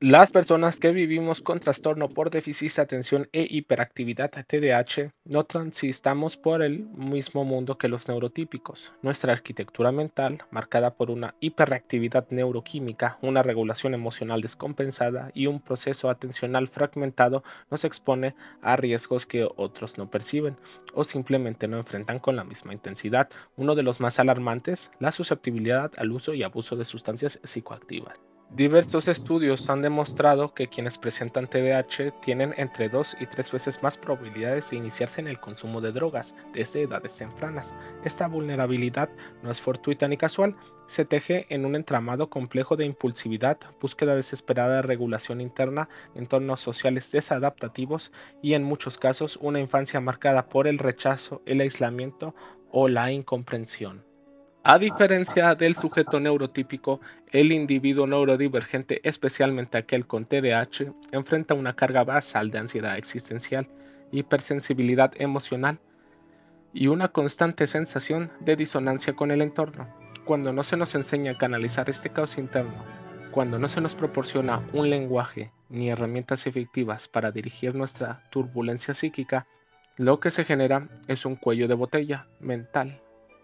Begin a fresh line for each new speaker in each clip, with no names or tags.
Las personas que vivimos con trastorno por déficit de atención e hiperactividad TDAH no transitamos por el mismo mundo que los neurotípicos. Nuestra arquitectura mental, marcada por una hiperactividad neuroquímica, una regulación emocional descompensada y un proceso atencional fragmentado, nos expone a riesgos que otros no perciben o simplemente no enfrentan con la misma intensidad. Uno de los más alarmantes, la susceptibilidad al uso y abuso de sustancias psicoactivas. Diversos estudios han demostrado que quienes presentan TDAH tienen entre 2 y 3 veces más probabilidades de iniciarse en el consumo de drogas desde edades tempranas. Esta vulnerabilidad no es fortuita ni casual, se teje en un entramado complejo de impulsividad, búsqueda desesperada de regulación interna, entornos sociales desadaptativos y en muchos casos una infancia marcada por el rechazo, el aislamiento o la incomprensión. A diferencia del sujeto neurotípico, el individuo neurodivergente, especialmente aquel con TDAH, enfrenta una carga basal de ansiedad existencial, hipersensibilidad emocional y una constante sensación de disonancia con el entorno. Cuando no se nos enseña a canalizar este caos interno, cuando no se nos proporciona un lenguaje ni herramientas efectivas para dirigir nuestra turbulencia psíquica, lo que se genera es un cuello de botella mental,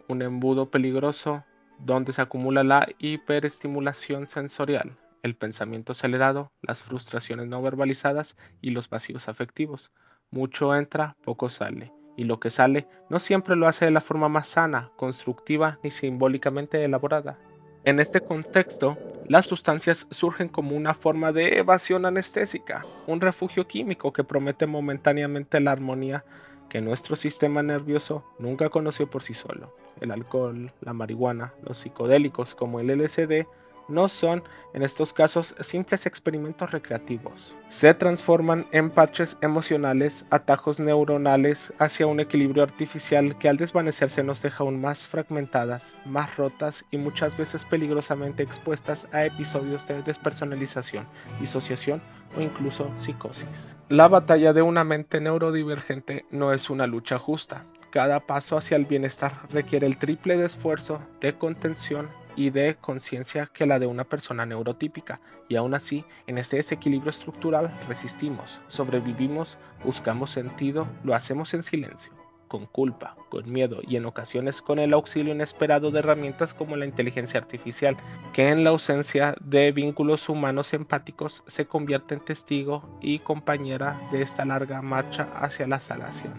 un embudo peligroso donde se acumula la hiperestimulación sensorial, el pensamiento acelerado, las frustraciones no verbalizadas y los vacíos afectivos. Mucho entra, poco sale, y lo que sale no siempre lo hace de la forma más sana, constructiva ni simbólicamente elaborada. En este contexto, las sustancias surgen como una forma de evasión anestésica, un refugio químico que promete momentáneamente la armonía que nuestro sistema nervioso nunca conoció por sí solo. El alcohol, la marihuana, los psicodélicos como el LSD no son, en estos casos, simples experimentos recreativos. Se transforman en parches emocionales, atajos neuronales hacia un equilibrio artificial que al desvanecerse nos deja aún más fragmentadas, más rotas y muchas veces peligrosamente expuestas a episodios de despersonalización, disociación o incluso psicosis. La batalla de una mente neurodivergente no es una lucha justa. Cada paso hacia el bienestar requiere el triple de esfuerzo, de contención y de conciencia que la de una persona neurotípica, y aún así, en este desequilibrio estructural resistimos, sobrevivimos, buscamos sentido, lo hacemos en silencio, con culpa, con miedo y en ocasiones con el auxilio inesperado de herramientas como la inteligencia artificial, que en la ausencia de vínculos humanos empáticos se convierte en testigo y compañera de esta larga marcha hacia la sanación.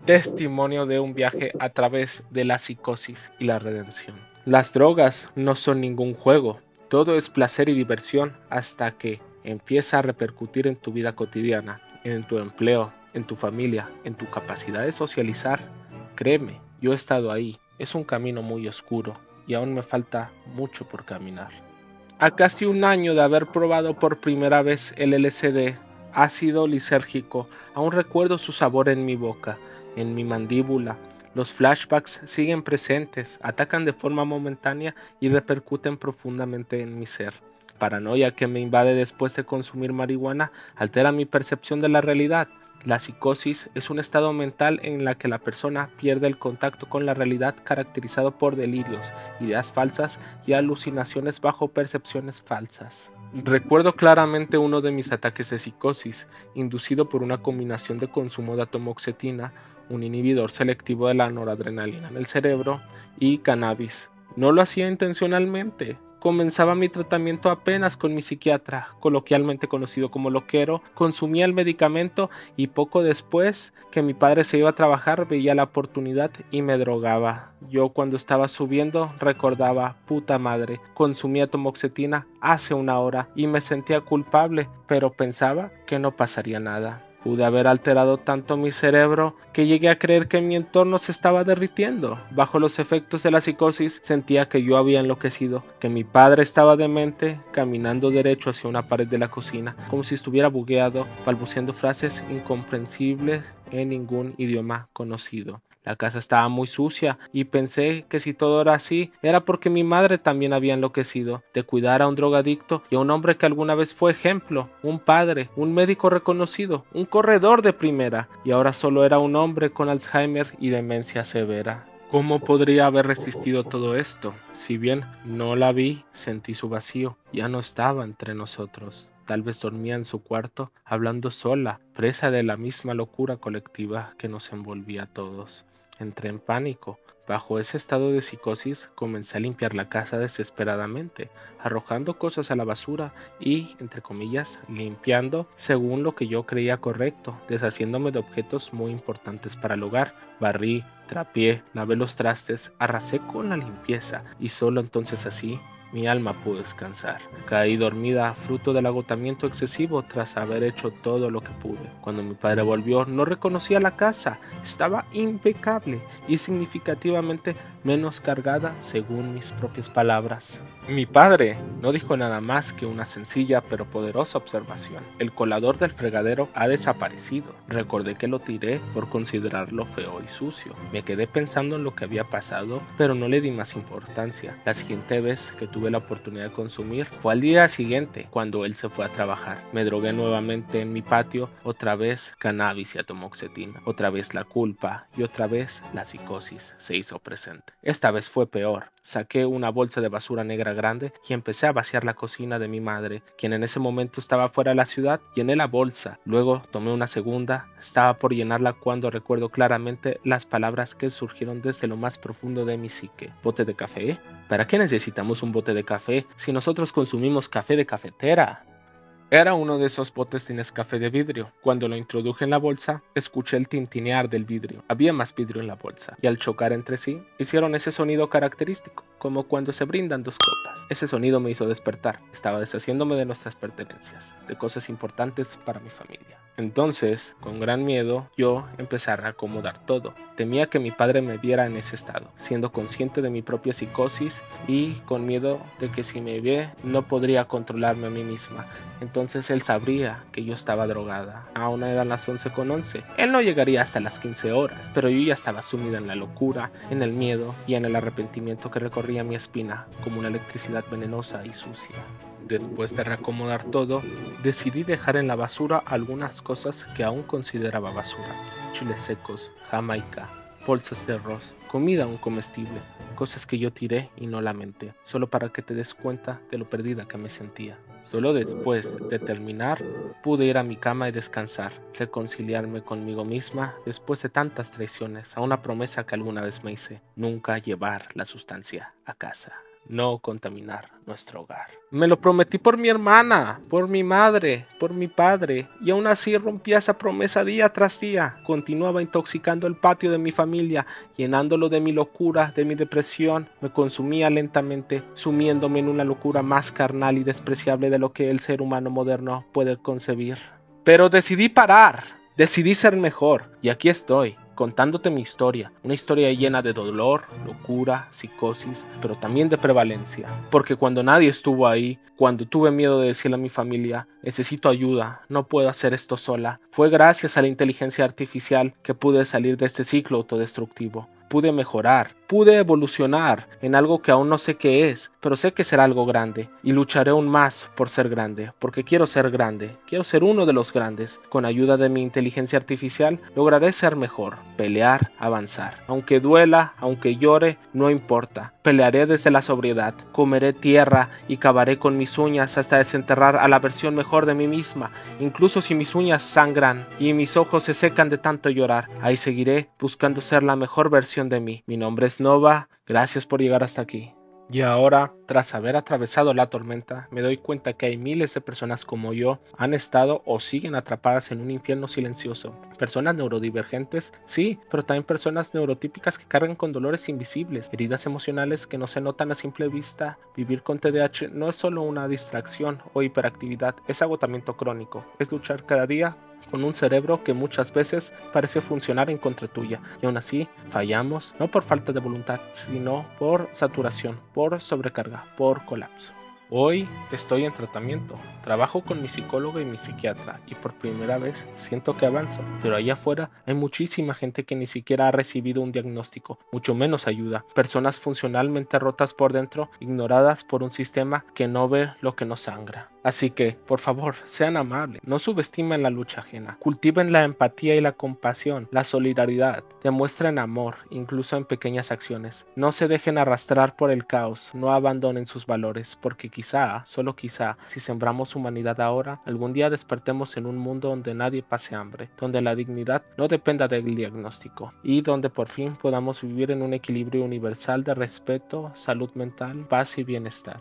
Testimonio de un viaje a través de la psicosis y la redención. Las drogas no son ningún juego, todo es placer y diversión hasta que empieza a repercutir en tu vida cotidiana, en tu empleo, en tu familia, en tu capacidad de socializar. Créeme, yo he estado ahí, es un camino muy oscuro y aún me falta mucho por caminar. A casi un año de haber probado por primera vez el LSD, ácido lisérgico, aún recuerdo su sabor en mi boca, en mi mandíbula. Los flashbacks siguen presentes, atacan de forma momentánea y repercuten profundamente en mi ser. La paranoia que me invade después de consumir marihuana altera mi percepción de la realidad. La psicosis es un estado mental en la que la persona pierde el contacto con la realidad caracterizado por delirios, ideas falsas y alucinaciones bajo percepciones falsas. Recuerdo claramente uno de mis ataques de psicosis, inducido por una combinación de consumo de atomoxetina, un inhibidor selectivo de la noradrenalina en el cerebro, y cannabis. No lo hacía intencionalmente. Comenzaba mi tratamiento apenas con mi psiquiatra, coloquialmente conocido como loquero, consumía el medicamento y poco después que mi padre se iba a trabajar veía la oportunidad y me drogaba. Yo cuando estaba subiendo recordaba, puta madre, consumía tomoxetina hace una hora y me sentía culpable, pero pensaba que no pasaría nada. Pude haber alterado tanto mi cerebro que llegué a creer que mi entorno se estaba derritiendo. Bajo los efectos de la psicosis sentía que yo había enloquecido, que mi padre estaba demente, caminando derecho hacia una pared de la cocina, como si estuviera bugueado, balbuceando frases incomprensibles en ningún idioma conocido. La casa estaba muy sucia y pensé que si todo era así era porque mi madre también había enloquecido de cuidar a un drogadicto y a un hombre que alguna vez fue ejemplo, un padre, un médico reconocido, un corredor de primera y ahora solo era un hombre con Alzheimer y demencia severa. ¿Cómo podría haber resistido todo esto? Si bien no la vi, sentí su vacío, ya no estaba entre nosotros. tal vez dormía en su cuarto, hablando sola, presa de la misma locura colectiva que nos envolvía a todos. Entré en pánico. Bajo ese estado de psicosis, comencé a limpiar la casa desesperadamente, arrojando cosas a la basura y, entre comillas, limpiando según lo que yo creía correcto, deshaciéndome de objetos muy importantes para el hogar. Barrí, trapié, lavé los trastes, arrasé con la limpieza y solo entonces así mi alma pudo descansar. Caí dormida, fruto del agotamiento excesivo tras haber hecho todo lo que pude. Cuando mi padre volvió, no reconocía la casa. Estaba impecable y significativamente menos cargada, según mis propias palabras. Mi padre no dijo nada más que una sencilla pero poderosa observación. El colador del fregadero ha desaparecido. Recordé que lo tiré por considerarlo feo y sucio. Me quedé pensando en lo que había pasado, pero no le di más importancia. La siguiente vez que tuve la oportunidad de consumir fue al día siguiente, cuando él se fue a trabajar. Me drogué nuevamente en mi patio, otra vez cannabis y atomoxetina, otra vez la culpa y otra vez la psicosis se hizo presente. Esta vez fue peor. Saqué una bolsa de basura negra grande y empecé a vaciar la cocina de mi madre, quien en ese momento estaba fuera de la ciudad. Llené la bolsa, luego tomé una segunda, estaba por llenarla cuando recuerdo claramente las palabras que surgieron desde lo más profundo de mi psique. ¿Bote de café? ¿Para qué necesitamos un bote de café si nosotros consumimos café de cafetera? Era uno de esos botes de Nescafé de vidrio. Cuando lo introduje en la bolsa, escuché el tintinear del vidrio. Había más vidrio en la bolsa, y al chocar entre sí, hicieron ese sonido característico, como cuando se brindan dos copas. Ese sonido me hizo despertar. Estaba deshaciéndome de nuestras pertenencias, de cosas importantes para mi familia. Entonces, con gran miedo, yo empecé a reacomodar todo. Temía que mi padre me viera en ese estado, siendo consciente de mi propia psicosis y con miedo de que si me ve no podría controlarme a mí misma. Entonces él sabría que yo estaba drogada. Aún eran las 11:11. Él no llegaría hasta las 15 horas, pero yo ya estaba sumida en la locura, en el miedo y en el arrepentimiento que recorría mi espina como una electricidad venenosa y sucia. Después de reacomodar todo, decidí dejar en la basura algunas cosas que aún consideraba basura. Chiles secos, jamaica, bolsas de arroz, comida aún comestible, cosas que yo tiré y no lamenté, solo para que te des cuenta de lo perdida que me sentía. Solo después de terminar, pude ir a mi cama y descansar, reconciliarme conmigo misma después de tantas traiciones a una promesa que alguna vez me hice: nunca llevar la sustancia a casa, no contaminar nuestro hogar. Me lo prometí por mi hermana, por mi madre, por mi padre, y aún así rompía esa promesa día tras día. Continuaba intoxicando el patio de mi familia, llenándolo de mi locura, de mi depresión. Me consumía lentamente, sumiéndome en una locura más carnal y despreciable de lo que el ser humano moderno puede concebir. Pero decidí parar, decidí ser mejor, y aquí estoy, contándote mi historia, una historia llena de dolor, locura, psicosis, pero también de prevalencia. Porque cuando nadie estuvo ahí, cuando tuve miedo de decirle a mi familia: necesito ayuda, no puedo hacer esto sola, fue gracias a la inteligencia artificial que pude salir de este ciclo autodestructivo. Pude mejorar, pude evolucionar en algo que aún no sé qué es, pero sé que será algo grande, y lucharé aún más por ser grande, porque quiero ser grande, quiero ser uno de los grandes. Con ayuda de mi inteligencia artificial lograré ser mejor, pelear, avanzar. Aunque duela, aunque llore, no importa. Pelearé desde la sobriedad, comeré tierra y cavaré con mis uñas hasta desenterrar a la versión mejor de mí misma. Incluso si mis uñas sangran y mis ojos se secan de tanto llorar, ahí seguiré buscando ser la mejor versión de mí. Mi nombre es Nova, gracias por llegar hasta aquí. Y ahora, tras haber atravesado la tormenta, me doy cuenta que hay miles de personas como yo han estado o siguen atrapadas en un infierno silencioso. Personas neurodivergentes, sí, pero también personas neurotípicas que cargan con dolores invisibles, heridas emocionales que no se notan a simple vista. Vivir con TDAH no es solo una distracción o hiperactividad, es agotamiento crónico, es luchar cada día con un cerebro que muchas veces parece funcionar en contra tuya, y aún así fallamos, no por falta de voluntad, sino por saturación, por sobrecarga, por colapso. Hoy estoy en tratamiento, trabajo con mi psicólogo y mi psiquiatra, y por primera vez siento que avanzo, pero allá afuera hay muchísima gente que ni siquiera ha recibido un diagnóstico, mucho menos ayuda, personas funcionalmente rotas por dentro, ignoradas por un sistema que no ve lo que nos sangra. Así que, por favor, sean amables, no subestimen la lucha ajena, cultiven la empatía y la compasión, la solidaridad, demuestren amor, incluso en pequeñas acciones. No se dejen arrastrar por el caos, no abandonen sus valores, porque quizá, solo quizá, si sembramos humanidad ahora, algún día despertemos en un mundo donde nadie pase hambre, donde la dignidad no dependa del diagnóstico y donde por fin podamos vivir en un equilibrio universal de respeto, salud mental, paz y bienestar.